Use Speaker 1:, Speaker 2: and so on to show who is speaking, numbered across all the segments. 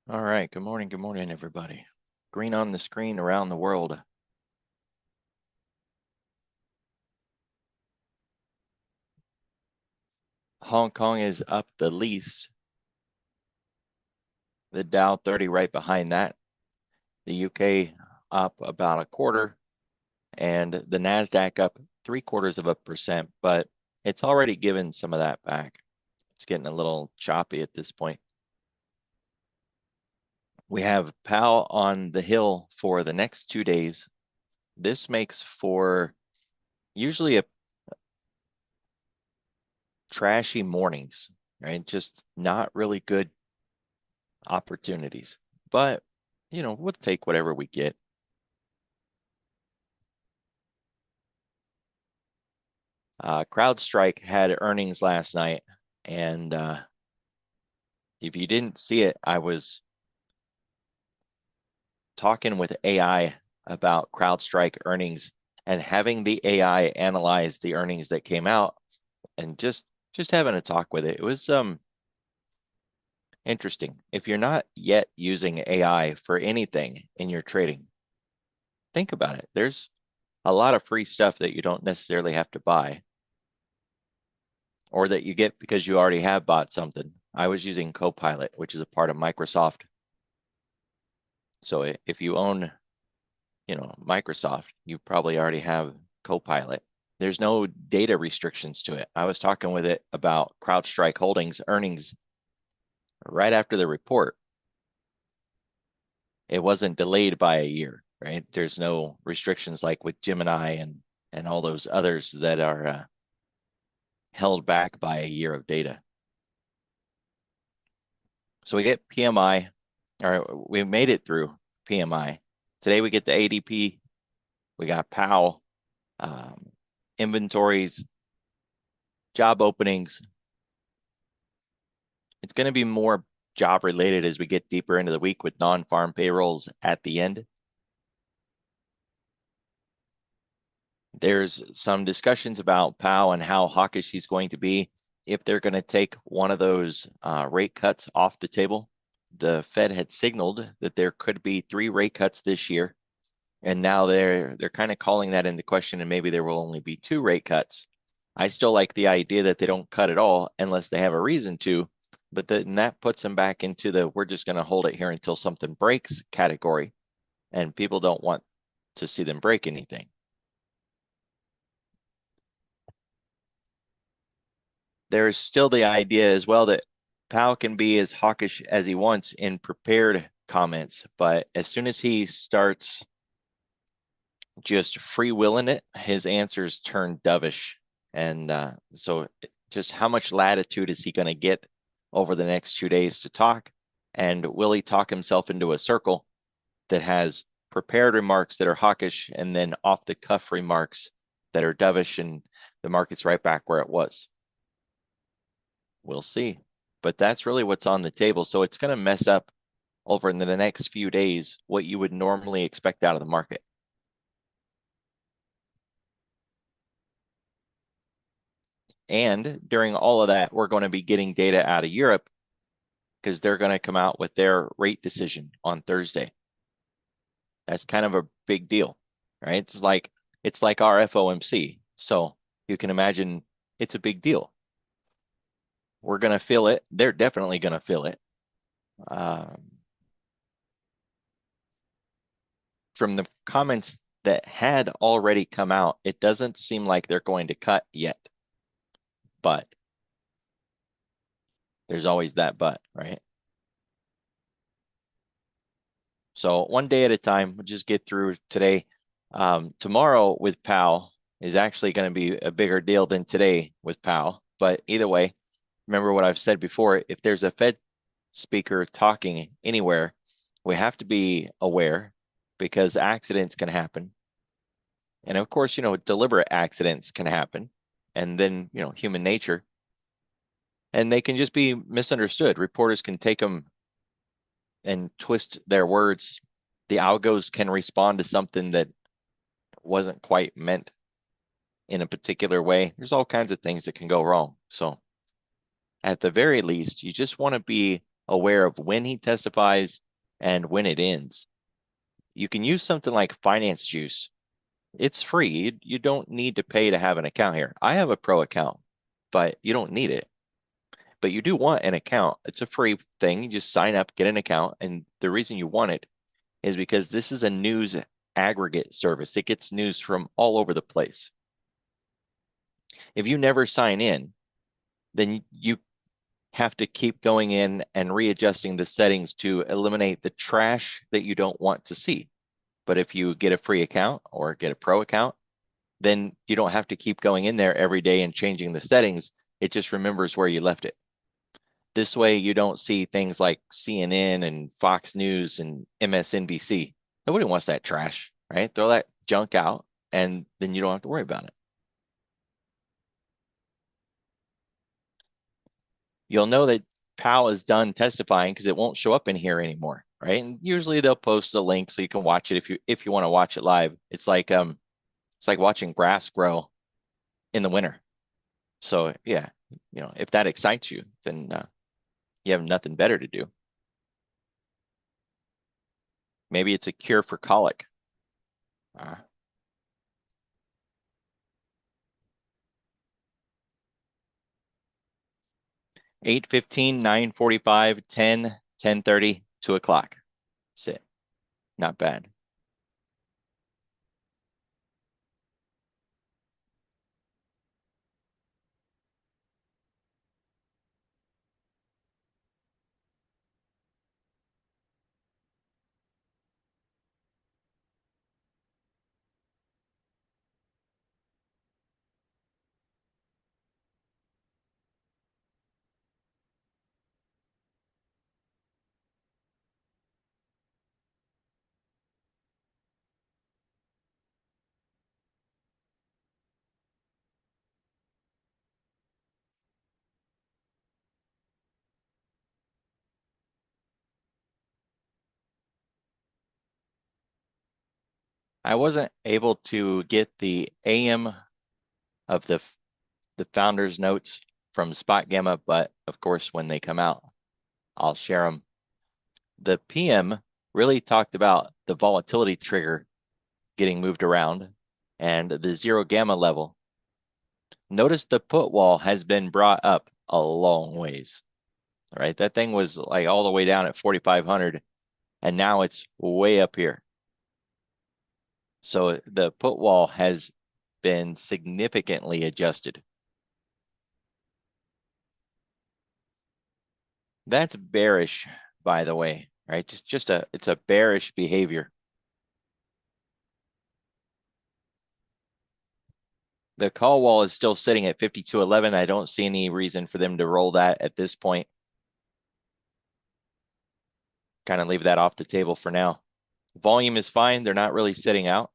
Speaker 1: All right, good morning, everybody. Green on the screen around the world. Hong Kong is up the least. The Dow 30 right behind that. The UK up about a quarter, and the NASDAQ up 0.75%, but it's already given some of that back. It's getting a little choppy at this point. We have Powell on the hill for the next 2 days. This makes for usually a trashy mornings, right? Just not really good opportunities. But, we'll take whatever we get. CrowdStrike had earnings last night, and if you didn't see it, I was talking with AI about CrowdStrike earnings and having the AI analyze the earnings that came out, and just having a talk with it. It was interesting. If you're not yet using AI for anything in your trading, think about it. There's a lot of free stuff that you don't necessarily have to buy, or that you get because you already have bought something. I was using Copilot, which is a part of Microsoft. So if you own, Microsoft, you probably already have Copilot. There's no data restrictions to it. I was talking with it about CrowdStrike Holdings earnings right after the report. It wasn't delayed by a year, right? There's no restrictions like with Gemini and all those others that are held back by a year of data. So we get PMI, or we made it through PMI. Today we get the ADP, we got Powell, inventories, job openings. It's going to be more job related as we get deeper into the week with non-farm payrolls at the end. There's some discussions about Powell and how hawkish he's going to be if they're going to take one of those rate cuts off the table. The Fed had signaled that there could be 3 rate cuts this year, and now they're kind of calling that into question, and maybe there will only be 2 rate cuts. I still like the idea that they don't cut at all unless they have a reason to, but then that puts them back into the we're just going to hold it here until something breaks category, and people don't want to see them break anything. There's still the idea as well that Powell can be as hawkish as he wants in prepared comments, but as soon as he starts just freewheeling it, his answers turn dovish. And so just how much latitude is he going to get over the next 2 days to talk? And will he talk himself into a circle that has prepared remarks that are hawkish and then off the cuff remarks that are dovish, and the market's right back where it was? We'll see. But that's really what's on the table. So it's going to mess up over in the next few days what you would normally expect out of the market. And during all of that, we're going to be getting data out of Europe because they're going to come out with their rate decision on Thursday. That's kind of a big deal, right? It's like our FOMC. So you can imagine it's a big deal. We're going to feel it. They're definitely going to feel it. From the comments that had already come out, it doesn't seem like they're going to cut yet. But there's always that but, right? So one day at a time, we'll just get through today. Tomorrow with Powell is actually going to be a bigger deal than today with Powell. But either way, remember what I've said before, if there's a Fed speaker talking anywhere, we have to be aware because accidents can happen. And of course, deliberate accidents can happen. And then, human nature. And they can just be misunderstood. Reporters can take them and twist their words. The algos can respond to something that wasn't quite meant in a particular way. There's all kinds of things that can go wrong. So at the very least, you just want to be aware of when he testifies and when it ends. You can use something like Finance Juice. It's free. You don't need to pay to have an account here. I have a pro account, but you don't need it. But you do want an account. It's a free thing. You just sign up, get an account. And the reason you want it is because this is a news aggregate service. It gets news from all over the place. If you never sign in, then you have to keep going in and readjusting the settings to eliminate the trash that you don't want to see. But if you get a free account or get a pro account, then you don't have to keep going in there every day and changing the settings. It just remembers where you left it. This way you don't see things like CNN and Fox News and MSNBC. Nobody wants that trash, right? Throw that junk out and then you don't have to worry about it. You'll know that Powell is done testifying because it won't show up in here anymore, right? And usually they'll post a link so you can watch it if you want to watch it live. It's like watching grass grow in the winter. So yeah, if that excites you, then you have nothing better to do. Maybe it's a cure for colic. 8:15, 9:45, 10, 10:30, 2 o'clock. That's it. Not bad. I wasn't able to get the AM of the founder's notes from Spot Gamma, but of course, when they come out, I'll share them. The PM really talked about the volatility trigger getting moved around and the 0 gamma level. Notice the put wall has been brought up a long ways, right? That thing was like all the way down at 4,500 and now it's way up here. So the put wall has been significantly adjusted. That's bearish, by the way, right? It's a bearish behavior. The call wall is still sitting at 52.11. I don't see any reason for them to roll that at this point. Kind of leave that off the table for now. Volume is fine. They're not really sitting out.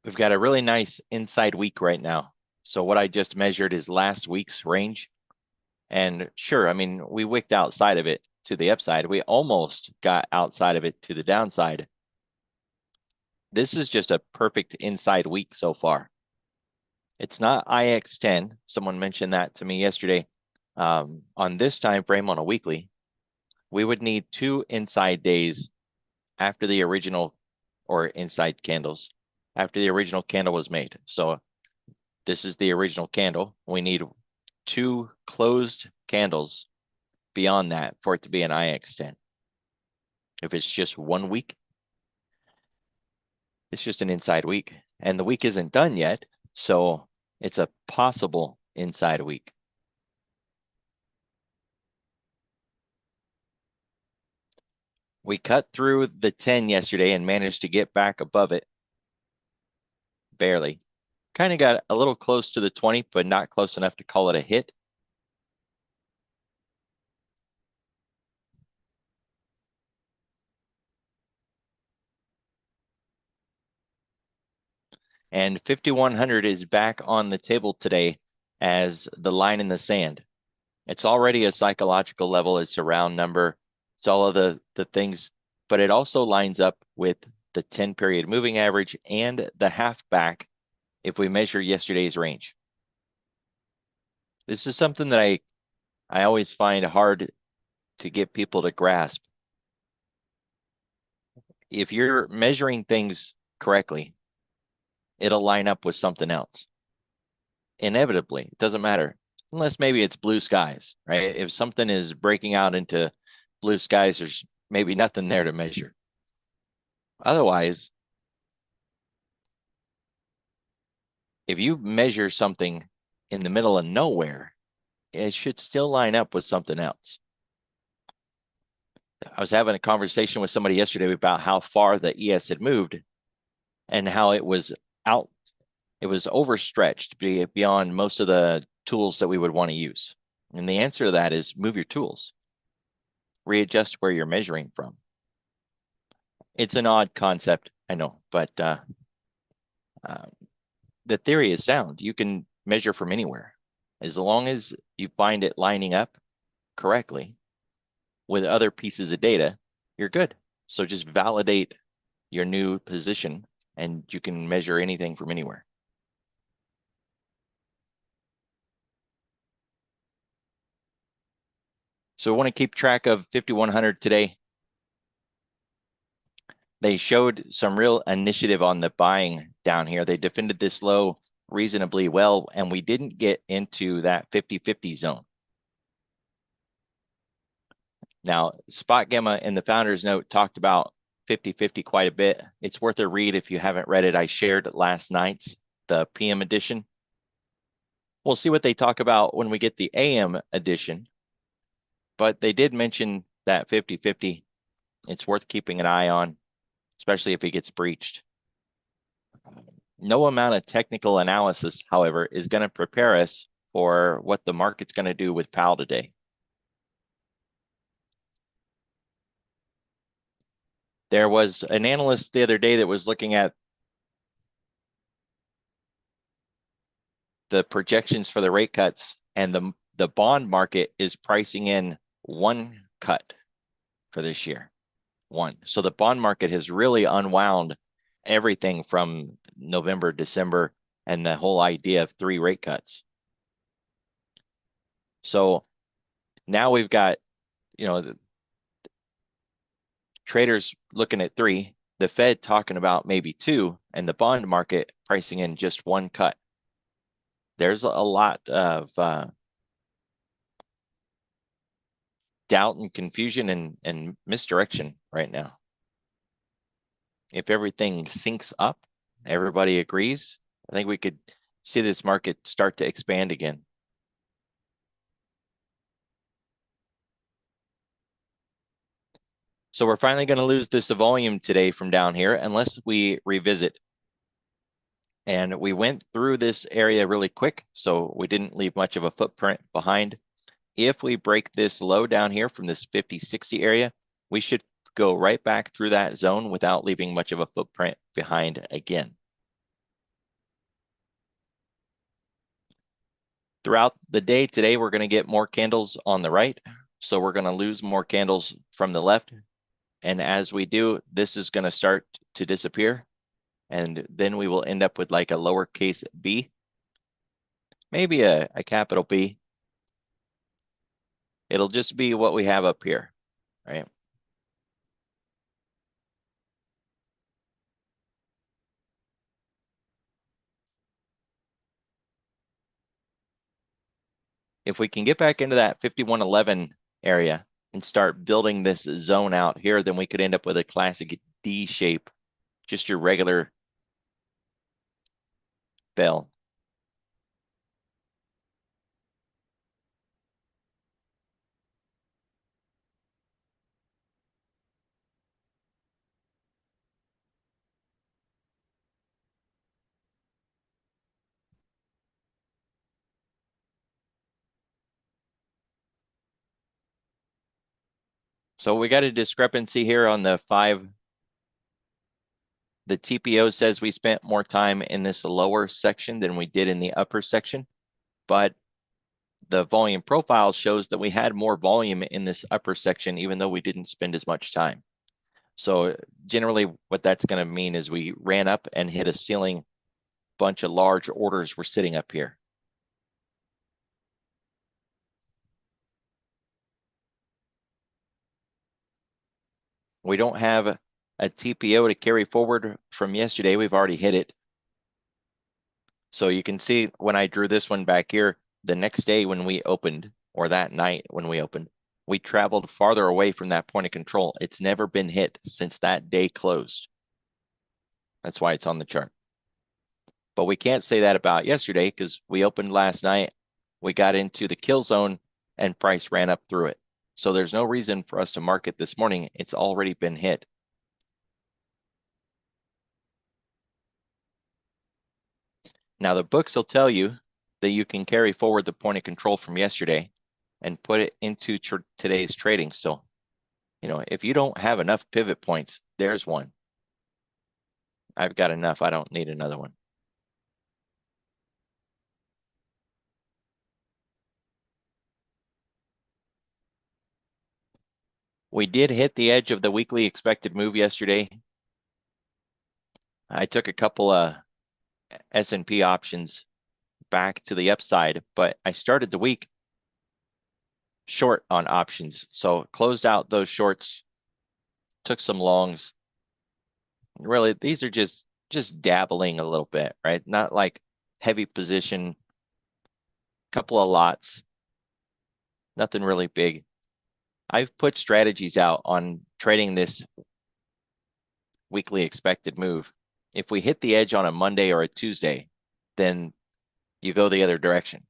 Speaker 1: We've got a really nice inside week right now. So what I just measured is last week's range. And sure, I mean, we wicked outside of it to the upside. We almost got outside of it to the downside. This is just a perfect inside week so far. It's not IX10. Someone mentioned that to me yesterday. On this time frame on a weekly, we would need 2 inside days after the original, or inside candles, after the original candle was made. So this is the original candle. We need 2 closed candles beyond that for it to be an IX10. If it's just 1 week, it's just an inside week. And the week isn't done yet, so it's a possible inside week. We cut through the 10 yesterday and managed to get back above it. Barely. Kind of got a little close to the 20, but not close enough to call it a hit. And 5,100 is back on the table today as the line in the sand. It's already a psychological level. It's a round number. It's all of the things, but it also lines up with the 10-period moving average and the half back if we measure yesterday's range. This is something that I always find hard to get people to grasp. If you're measuring things correctly, it'll line up with something else. Inevitably, it doesn't matter. Unless maybe it's blue skies, right? If something is breaking out into blue skies, there's maybe nothing there to measure. Otherwise, if you measure something in the middle of nowhere, it should still line up with something else. I was having a conversation with somebody yesterday about how far the ES had moved and how it was overstretched beyond most of the tools that we would want to use. And the answer to that is move your tools. Readjust where you're measuring from. It's an odd concept, I know, but the theory is sound. You can measure from anywhere. As long as you find it lining up correctly with other pieces of data, you're good. So just validate your new position and you can measure anything from anywhere. So we want to keep track of 5,100 today. They showed some real initiative on the buying down here. They defended this low reasonably well, and we didn't get into that 50-50 zone. Now, Spot Gamma in the founder's note talked about 50-50 quite a bit. It's worth a read if you haven't read it. I shared last night's, the PM edition. We'll see what they talk about when we get the AM edition. But they did mention that 50-50. It's worth keeping an eye on, especially if it gets breached. No amount of technical analysis, however, is going to prepare us for what the market's going to do with Powell today. There was an analyst the other day that was looking at the projections for the rate cuts, and the bond market is pricing in one cut for this year. One. So the bond market has really unwound everything from November, December, and the whole idea of 3 rate cuts. So now we've got, the traders looking at 3, the Fed talking about maybe 2, and the bond market pricing in just 1 cut. There's a lot of doubt and confusion and misdirection right now. If everything syncs up, everybody agrees, I think we could see this market start to expand again. So we're finally going to lose this volume today from down here unless we revisit. And we went through this area really quick, so we didn't leave much of a footprint behind. If we break this low down here from this 50-60 area, we should go right back through that zone without leaving much of a footprint behind again. Throughout the day today, we're going to get more candles on the right. So we're going to lose more candles from the left. And as we do, this is going to start to disappear. And then we will end up with like a lowercase b, maybe a capital B. It'll just be what we have up here, right? If we can get back into that 5111 area and start building this zone out here, then we could end up with a classic D shape, just your regular bell. So we got a discrepancy here on the 5. The TPO says we spent more time in this lower section than we did in the upper section, but The volume profile shows that we had more volume in this upper section, even though we didn't spend as much time. So generally what that's going to mean is we ran up and hit a ceiling. Bunch of large orders were sitting up here. We don't have a TPO to carry forward from yesterday. We've already hit it. So you can see when I drew this one back here, the next day when we opened, or that night when we opened, we traveled farther away from that point of control. It's never been hit since that day closed. That's why it's on the chart. But we can't say that about yesterday because we opened last night, we got into the kill zone, and price ran up through it. So there's no reason for us to mark it this morning. It's already been hit. Now the books will tell you that you can carry forward the point of control from yesterday and put it into today's trading. So, you know, if you don't have enough pivot points, there's one. I've got enough. I don't need another one. We did hit the edge of the weekly expected move yesterday. I took a couple of S&P options back to the upside, but I started the week short on options. So closed out those shorts, took some longs. Really, these are just dabbling a little bit, right? Not like heavy position, couple of lots, nothing really big. I've put strategies out on trading this weekly expected move. If we hit the edge on a Monday or a Tuesday, then you go the other direction.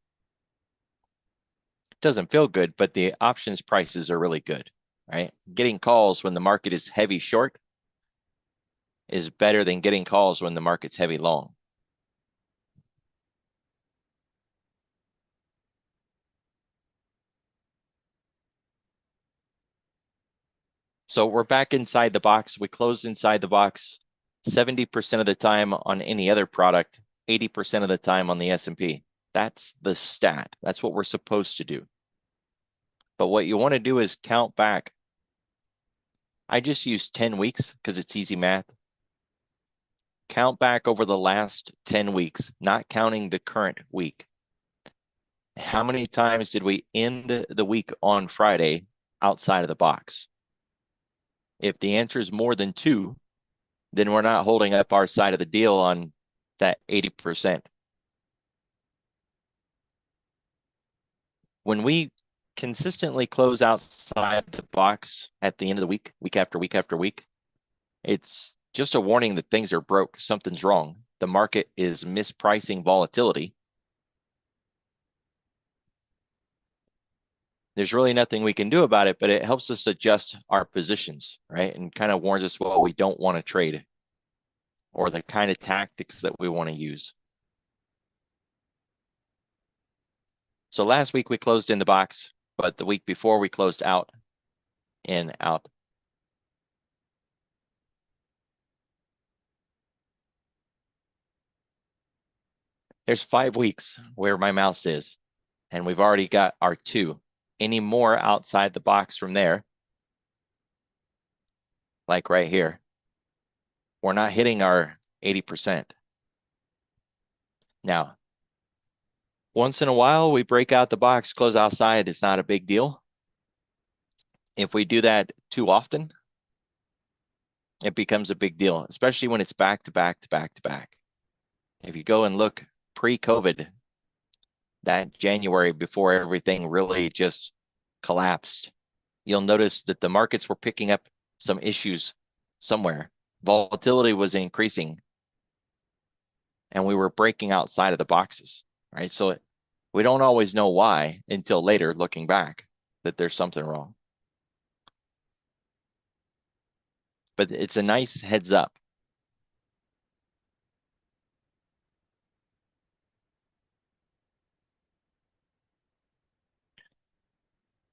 Speaker 1: It doesn't feel good, but the options prices are really good, right? Getting calls when the market is heavy short is better than getting calls when the market's heavy long. So we're back inside the box. We closed inside the box 70% of the time on any other product, 80% of the time on the S&P. That's the stat. That's what we're supposed to do. But what you want to do is count back. I just use 10 weeks because it's easy math. Count back over the last 10 weeks, not counting the current week. How many times did we end the week on Friday outside of the box? If the answer is more than 2, then we're not holding up our side of the deal on that 80%. When we consistently close outside the box at the end of the week, week after week after week, it's just a warning that things are broke. Something's wrong. The market is mispricing volatility. There's really nothing we can do about it, but it helps us adjust our positions, right? And kind of warns us what we don't want to trade or the kind of tactics that we want to use. So last week we closed in the box, but the week before we closed out, in, out. There's 5 weeks where my mouse is, and we've already got our 2. Any more outside the box from there, like right here, we're not hitting our 80%. Now, once in a while, we break out the box, close outside. It's not a big deal. If we do that too often, it becomes a big deal, especially when it's back to back to back to back. If you go and look pre-COVID, that January before everything really just collapsed, you'll notice that the markets were picking up some issues somewhere. Volatility was increasing, and we were breaking outside of the boxes, right? So we don't always know why until later, looking back, that there's something wrong. But it's a nice heads up.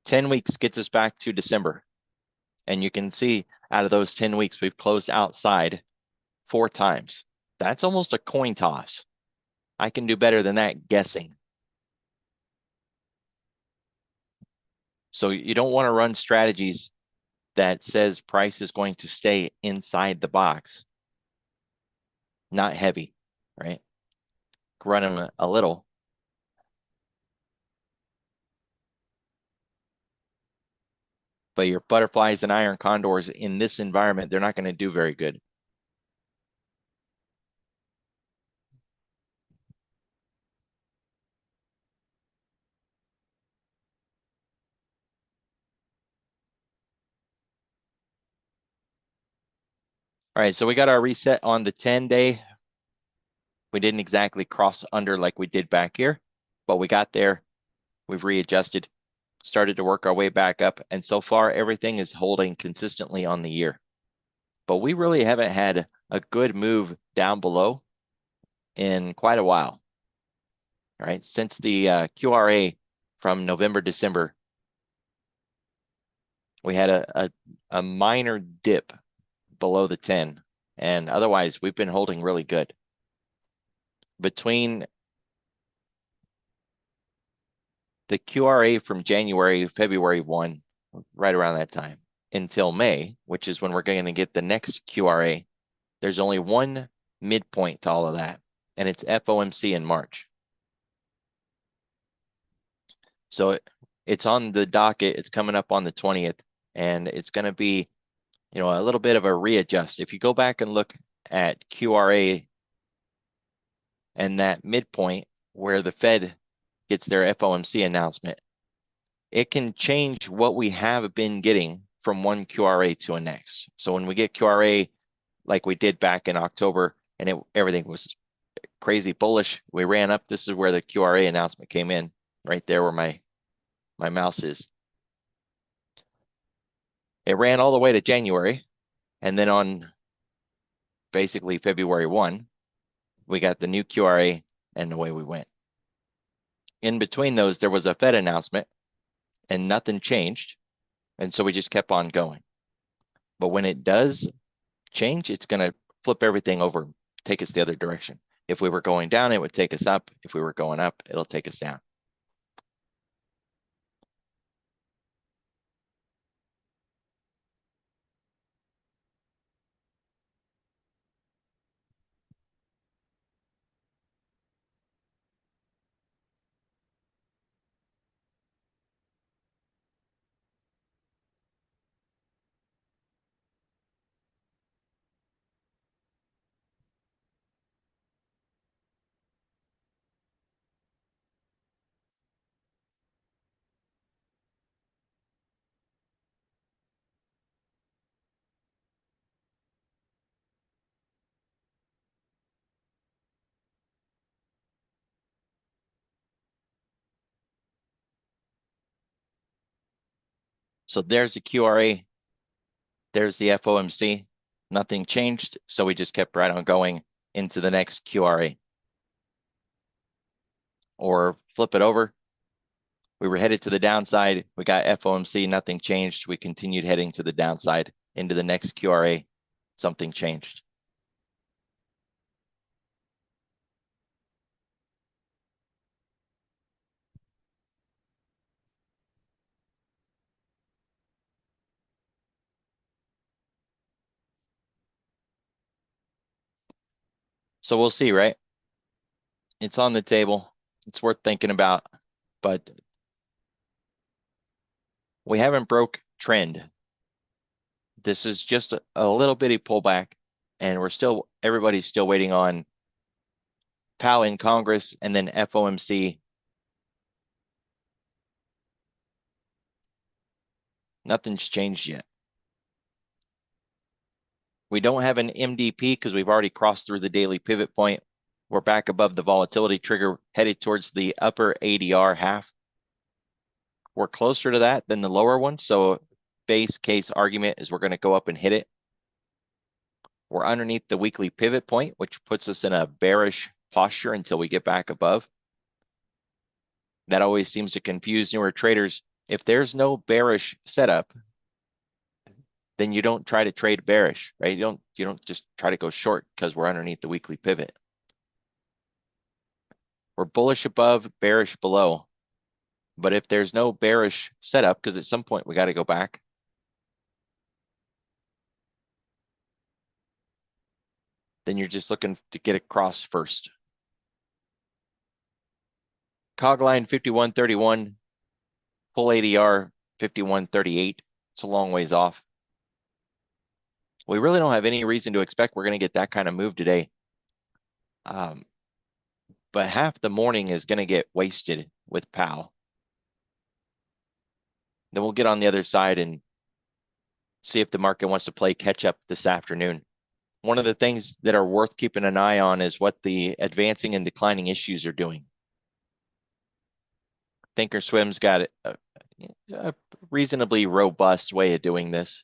Speaker 1: Ten weeks gets us back to December. And you can see out of those 10 weeks, we've closed outside 4 times. That's almost a coin toss. I can do better than that guessing. So you don't want to run strategies that says price is going to stay inside the box. Not heavy, right? Run them a little. But your butterflies and iron condors in this environment, they're not going to do very good. All right, so we got our reset on the 10-day. We didn't exactly cross under like we did back here, but we got there. We've readjusted, started to work our way back up, and so far everything is holding consistently on the year. But we really haven't had a good move down below in quite a while. All right, since the QRA from November, December, we had a minor dip below the 10, and otherwise we've been holding really good. Between the QRA from January, February 1, right around that time, until May, which is when we're going to get the next QRA, there's only one midpoint to all of that, and it's FOMC in March. So it's on the docket. It's coming up on the 20th, and it's going to be, you know, a little bit of a readjust. If you go back and look at QRA and that midpoint where the Fed gets their FOMC announcement, it can change what we have been getting from one QRA to a next. So when we get QRA like we did back in October and everything was crazy bullish, we ran up. This is where the QRA announcement came in, right there where my mouse is. It ran all the way to January, and then on basically February 1, we got the new QRA, and away we went. In between those, there was a Fed announcement, and nothing changed, and so we just kept on going. But when it does change, it's going to flip everything over, take us the other direction. If we were going down, it would take us up. If we were going up, it'll take us down. So there's the QRA. There's the FOMC. Nothing changed, so we just kept right on going into the next QRA. Or flip it over. We were headed to the downside. We got FOMC, nothing changed. We continued heading to the downside into the next QRA. Something changed. So we'll see, right? It's on the table. It's worth thinking about, but we haven't broke trend. This is just a little bitty pullback, and everybody's still waiting on Powell in Congress and then FOMC. Nothing's changed yet. We don't have an MDP because we've already crossed through the daily pivot point. We're back above the volatility trigger, headed towards the upper ADR half. We're closer to that than the lower one, so base case argument is we're going to go up and hit it. We're underneath the weekly pivot point, which puts us in a bearish posture until we get back above. That always seems to confuse newer traders. If there's no bearish setup, then you don't try to trade bearish, right? You don't just try to go short because we're underneath the weekly pivot. We're bullish above, bearish below. But if there's no bearish setup, because at some point we got to go back, then you're just looking to get across first. Cog line 51.31, full ADR 51.38. It's a long ways off. We really don't have any reason to expect we're going to get that kind of move today. But half the morning is going to get wasted with Powell. Then we'll get on the other side and see if the market wants to play catch up this afternoon. One of the things that are worth keeping an eye on is what the advancing and declining issues are doing. Thinkorswim's got a reasonably robust way of doing this.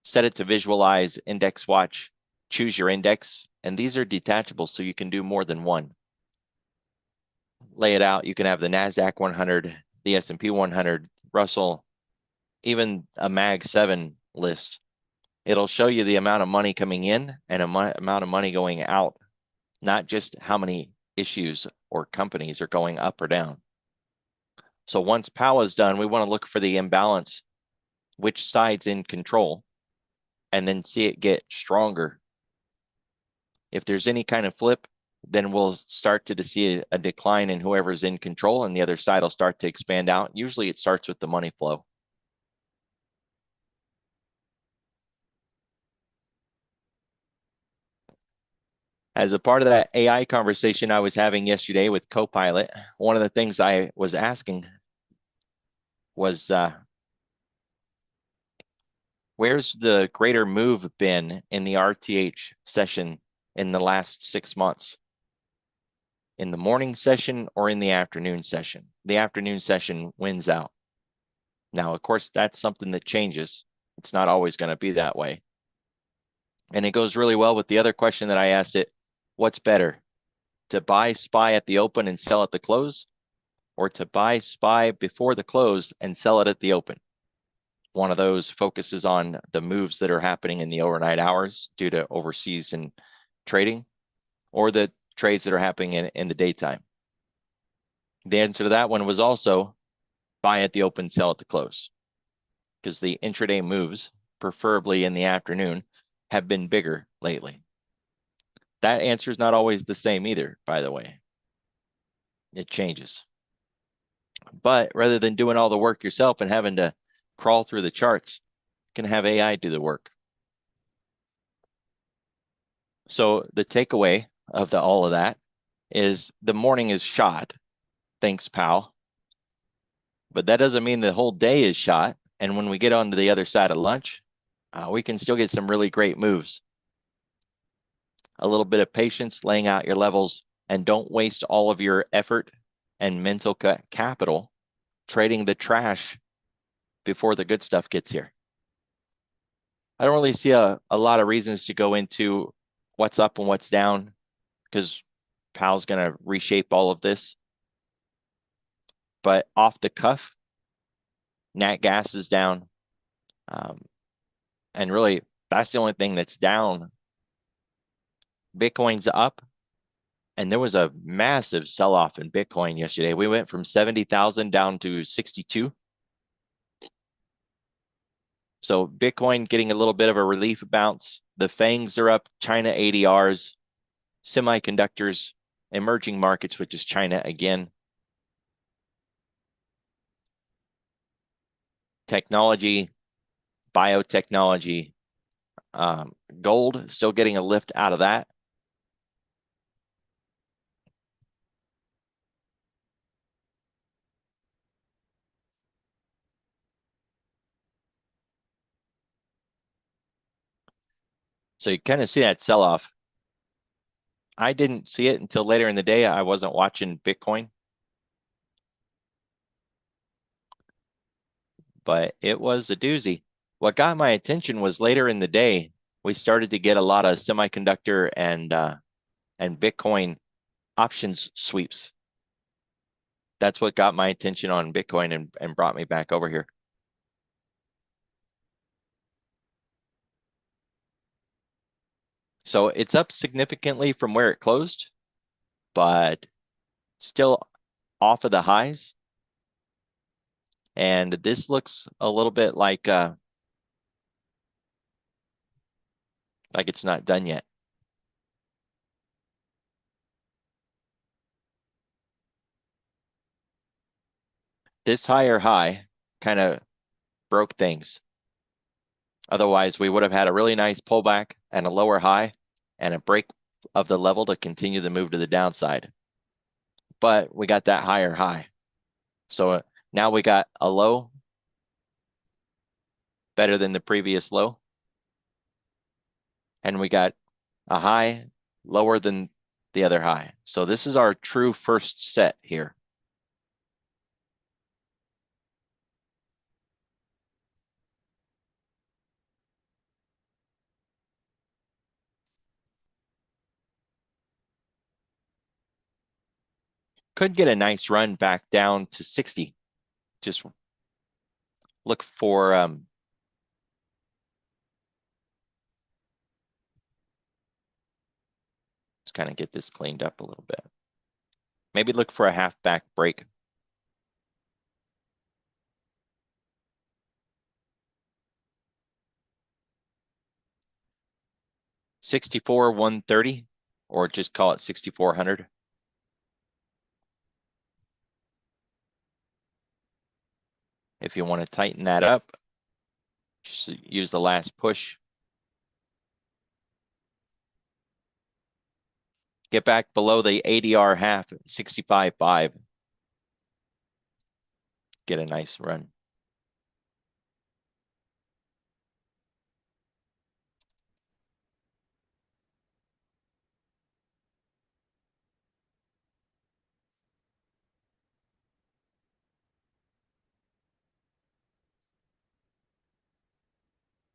Speaker 1: Set it to visualize, index watch, choose your index, and these are detachable, so you can do more than one. Lay it out. You can have the NASDAQ 100, the S&P 100, Russell, even a Mag 7 list. It'll show you the amount of money coming in and amount of money going out, not just how many issues or companies are going up or down. So once Powell is done, we want to look for the imbalance, which side's in control, and then see it get stronger. If there's any kind of flip, then we'll start to see a decline in whoever's in control, and the other side will start to expand out. Usually it starts with the money flow. As a part of that AI conversation I was having yesterday with Copilot, one of the things I was asking was, where's the greater move been in the RTH session in the last 6 months? In the morning session or in the afternoon session? The afternoon session wins out. Now, of course, that's something that changes. It's not always going to be that way. And it goes really well with the other question that I asked it. What's better, to buy SPY at the open and sell at the close, or to buy SPY before the close and sell it at the open? One of those focuses on the moves that are happening in the overnight hours due to overseas and trading, or the trades that are happening in the daytime. The answer to that one was also buy at the open, sell at the close, because the intraday moves, preferably in the afternoon, have been bigger lately. That answer is not always the same either, by the way. It changes. But rather than doing all the work yourself and having to crawl through the charts, you can have AI do the work. So the takeaway of all of that is the morning is shot. Thanks, Powell. But that doesn't mean the whole day is shot. And when we get on to the other side of lunch, we can still get some really great moves. A little bit of patience, laying out your levels, and don't waste all of your effort and mental capital trading the trash before the good stuff gets here. I don't really see a lot of reasons to go into what's up and what's down, because Powell's going to reshape all of this. But off the cuff, nat gas is down. And really, that's the only thing that's down. Bitcoin's up. And there was a massive sell-off in Bitcoin yesterday. We went from 70,000 down to 62. So Bitcoin getting a little bit of a relief bounce. The FANGs are up, China ADRs, semiconductors, emerging markets, which is China again. Technology, biotechnology, gold still getting a lift out of that. So you kind of see that sell-off. I didn't see it until later in the day. I wasn't watching Bitcoin. But it was a doozy. What got my attention was later in the day, we started to get a lot of semiconductor and Bitcoin options sweeps. That's what got my attention on Bitcoin and brought me back over here. So it's up significantly from where it closed, but still off of the highs. And this looks a little bit like it's not done yet. This higher high kind of broke things. Otherwise, we would have had a really nice pullback and a lower high and a break of the level to continue the move to the downside. But we got that higher high. So now we got a low better than the previous low. And we got a high lower than the other high. So this is our true first set here. Could get a nice run back down to 60. Just look for let's kind of get this cleaned up a little bit. Maybe look for a half back break. $64 130, or just call it 6,400. If you want to tighten that up, just use the last push. Get back below the ADR half, 65.5. Get a nice run.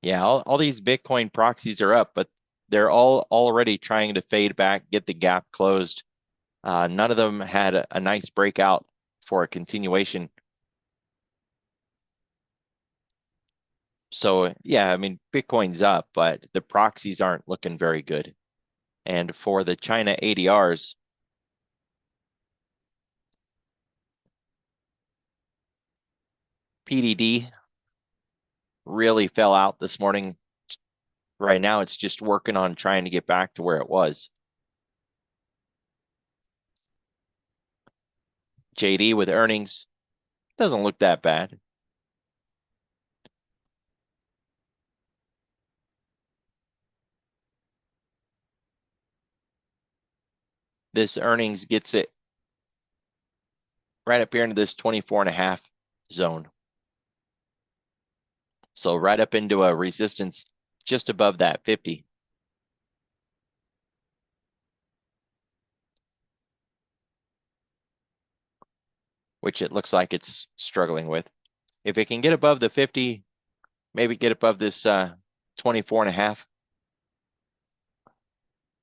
Speaker 1: Yeah, all these Bitcoin proxies are up, but they're all already trying to fade back, get the gap closed. None of them had a nice breakout for a continuation. So yeah, I mean, Bitcoin's up, but the proxies aren't looking very good. And for the China ADRs, PDD really fell out this morning. Right now, it's just working on trying to get back to where it was. JD with earnings doesn't look that bad. This earnings gets it right up here into this 24.5 zone. So right up into a resistance just above that 50. Which it looks like it's struggling with. If it can get above the 50, maybe get above this 24.5,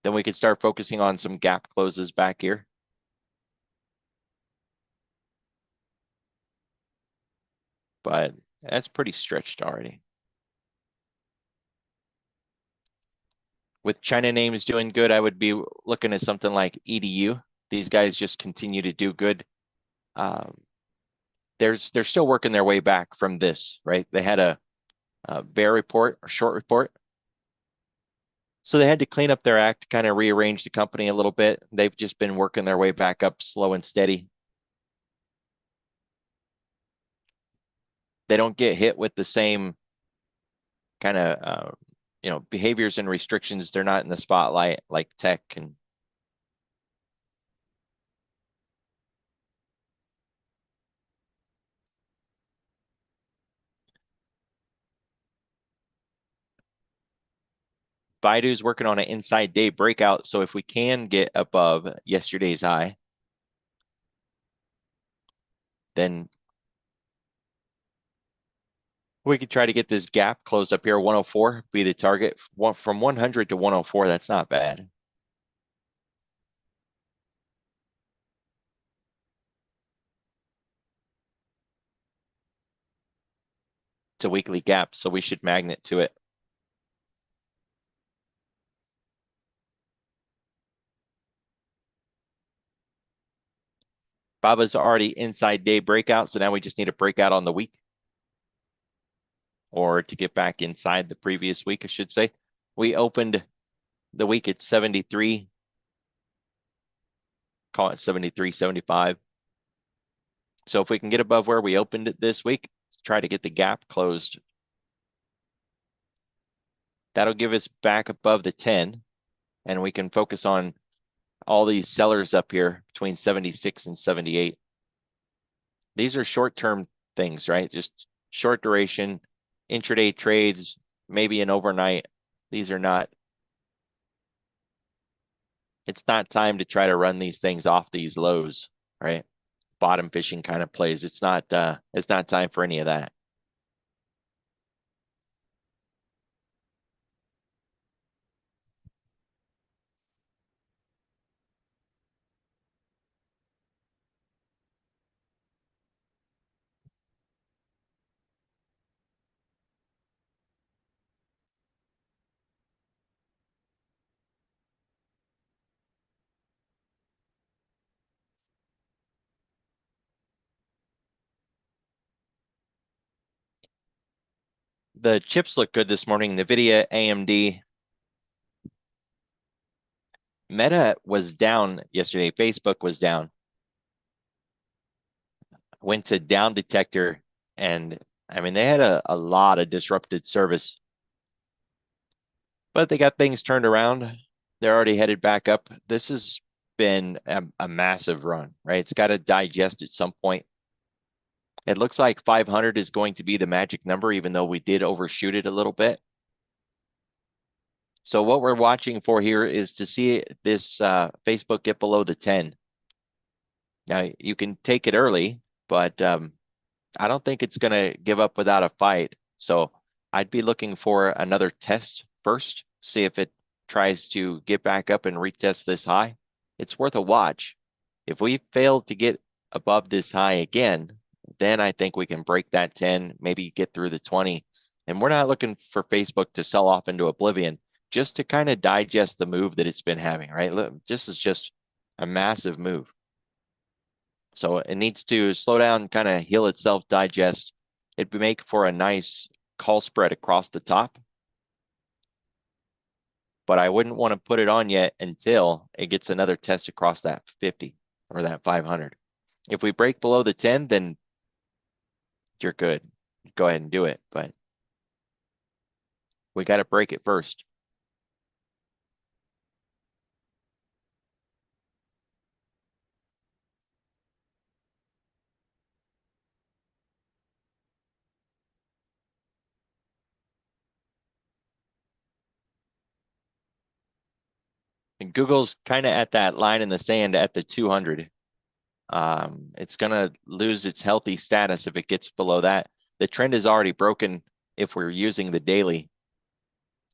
Speaker 1: then we could start focusing on some gap closes back here. But that's pretty stretched already. With China names doing good, I would be looking at something like EDU. These guys just continue to do good. They're still working their way back from this, right? They had a bear report or short report. So they had to clean up their act, kind of rearrange the company a little bit. They've just been working their way back up slow and steady. They don't get hit with the same kind of behaviors and restrictions. They're not in the spotlight like tech and Baidu's working on an inside day breakout. So if we can get above yesterday's high, then we could try to get this gap closed up here. 104 be the target. From 100 to 104. That's not bad. It's a weekly gap, so we should magnet to it. Baba's already inside day breakout, so now we just need a breakout on the week, or to get back inside the previous week, I should say. We opened the week at 73, call it 73, 75. So if we can get above where we opened it this week, let's try to get the gap closed. That'll give us back above the 10, and we can focus on all these sellers up here between 76 and 78. These are short-term things, right? Just short duration, intraday trades, maybe an overnight. These are not, it's not time to try to run these things off these lows, right? Bottom fishing kind of plays. It's not time for any of that. The chips look good this morning. NVIDIA, AMD. Meta was down yesterday. Facebook was down. Went to down detector, and I mean, they had a lot of disrupted service, but they got things turned around. They're already headed back up. This has been a massive run, right? It's got to digest at some point. It looks like 500 is going to be the magic number, even though we did overshoot it a little bit. So what we're watching for here is to see this Facebook get below the 10. Now, you can take it early, but I don't think it's going to give up without a fight. So I'd be looking for another test first, see if it tries to get back up and retest this high. It's worth a watch. If we fail to get above this high again, then I think we can break that 10, maybe get through the 20. And we're not looking for Facebook to sell off into oblivion, just to kind of digest the move that it's been having, right? Look, this is just a massive move. So it needs to slow down, kind of heal itself, digest. It'd make for a nice call spread across the top. But I wouldn't want to put it on yet until it gets another test across that 50 or that 500. If we break below the 10, then you're good. Go ahead and do it, but we got to break it first. And Google's kind of at that line in the sand at the 200. It's going to lose its healthy status if it gets below that. The trend is already broken if we're using the daily.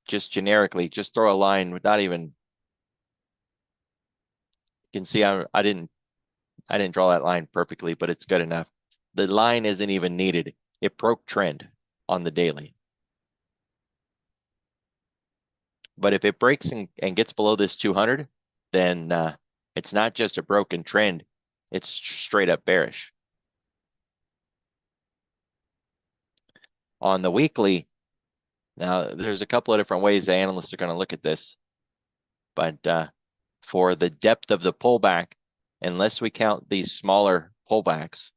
Speaker 1: Just generically, just throw a line without even, you can see I didn't draw that line perfectly, but it's good enough. The line isn't even needed. It broke trend on the daily. But if it breaks and gets below this 200, then it's not just a broken trend. It's straight up bearish. On the weekly, now there's a couple of different ways the analysts are going to look at this. But for the depth of the pullback, unless we count these smaller pullbacks,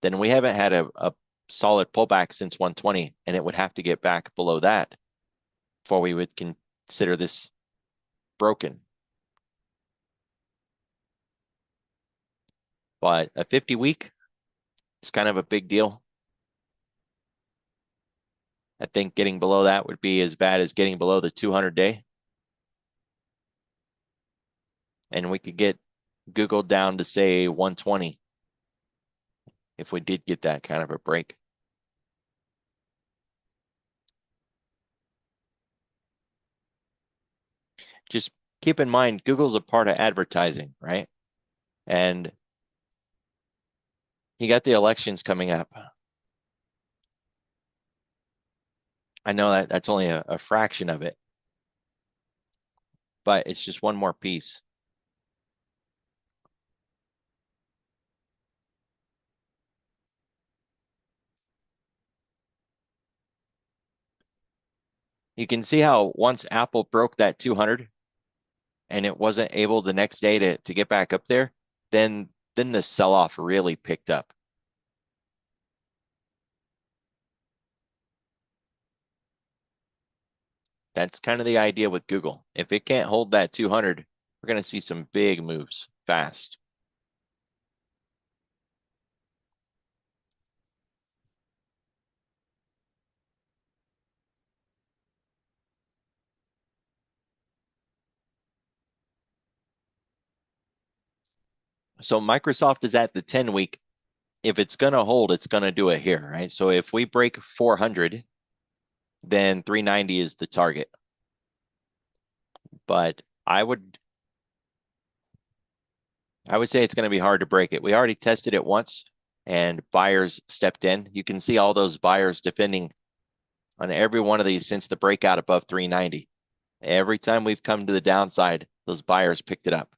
Speaker 1: then we haven't had a solid pullback since 120, and it would have to get back below that before we would consider this broken. But a 50-week is kind of a big deal. I think getting below that would be as bad as getting below the 200-day. And we could get Google down to, say, 120 if we did get that kind of a break. Just keep in mind, Google's a part of advertising, right? And you got the elections coming up. I know that that's only a fraction of it, but it's just one more piece. You can see how once Apple broke that 200 and it wasn't able the next day to get back up there, then the sell-off really picked up. That's kind of the idea with Google. If it can't hold that 200, we're going to see some big moves fast. So Microsoft is at the 10-week. If it's going to hold, it's going to do it here, right? So if we break 400, then 390 is the target. But I would say it's going to be hard to break it. We already tested it once and buyers stepped in. You can see all those buyers defending on every one of these since the breakout above 390. Every time we've come to the downside, those buyers picked it up.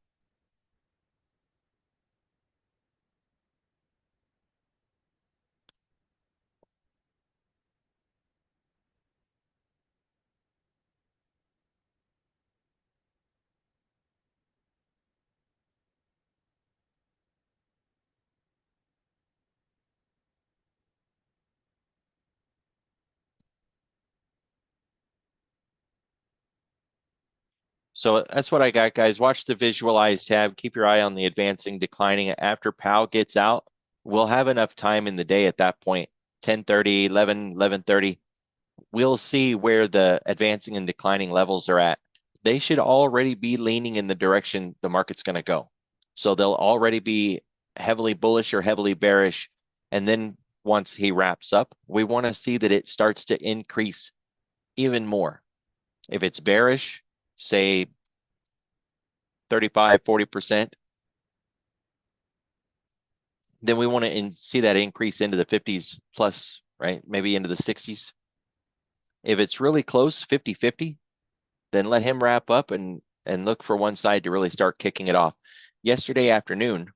Speaker 1: So that's what I got, guys. Watch the visualize tab. Keep your eye on the advancing, declining. After Powell gets out, we'll have enough time in the day at that point, 10:30, 11:30. We'll see where the advancing and declining levels are at. They should already be leaning in the direction the market's going to go. So they'll already be heavily bullish or heavily bearish. And then once he wraps up, we want to see that it starts to increase even more. If it's bearish, say 35, 40%, then we want to see that increase into the 50s plus, right? Maybe into the 60s. If it's really close, 50-50, then let him wrap up and look for one side to really start kicking it off. Yesterday afternoon,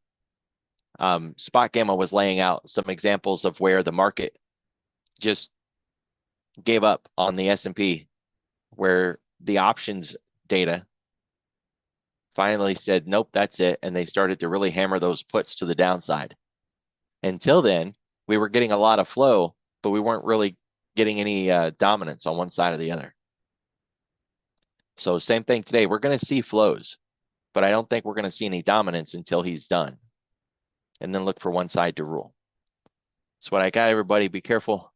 Speaker 1: Spot Gamma was laying out some examples of where the market just gave up on the S&P, where the options data finally said, nope, that's it. And they started to really hammer those puts to the downside. Until then, we were getting a lot of flow, but we weren't really getting any dominance on one side or the other. So same thing today. We're going to see flows, but I don't think we're going to see any dominance until he's done. And then look for one side to rule. That's what I got, everybody. Be careful.